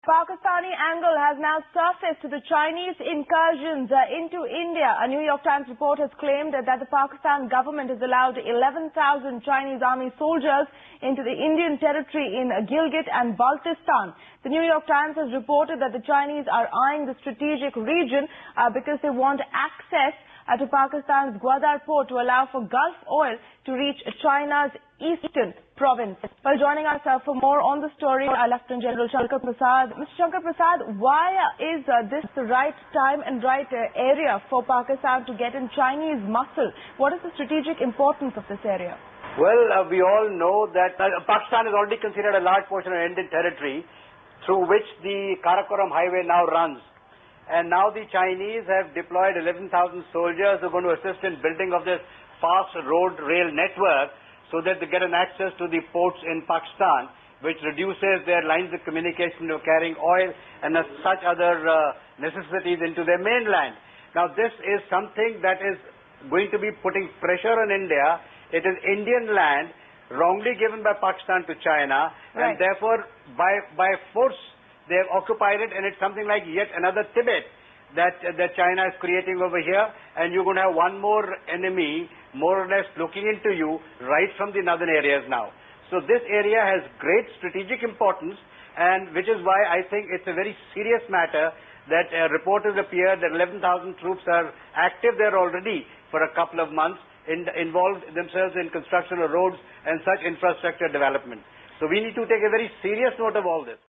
Pakistani angle has now surfaced to the Chinese incursions into India. A New York Times report has claimed that the Pakistan government has allowed 11,000 Chinese army soldiers into the Indian territory in Gilgit and Baltistan. The New York Times has reported that the Chinese are eyeing the strategic region because they want access to Pakistan's Gwadar port to allow for Gulf oil to reach China's eastern province. Well, joining us for more on the story, Lieutenant General Shankar Prasad. Mr. Shankar Prasad, why is this the right time and right area for Pakistan to get in Chinese muscle? What is the strategic importance of this area? Well, we all know that Pakistan is already considered a large portion of Indian territory through which the Karakoram highway now runs. And now the Chinese have deployed 11,000 soldiers who are going to assist in building of this fast road rail network so that they get an access to the ports in Pakistan, which reduces their lines of communication of carrying oil and such other necessities into their mainland. Now this is something that is going to be putting pressure on India. It is Indian land wrongly given by Pakistan to China, and therefore by force they have occupied it, and it's something like yet another Tibet that China is creating over here, and you're going to have one more enemy more or less looking into you right from the northern areas now. So this area has great strategic importance, and which is why I think it's a very serious matter that reports appear that 11,000 troops are active there already for a couple of months, involved themselves in construction of roads and such infrastructure development. So we need to take a very serious note of all this.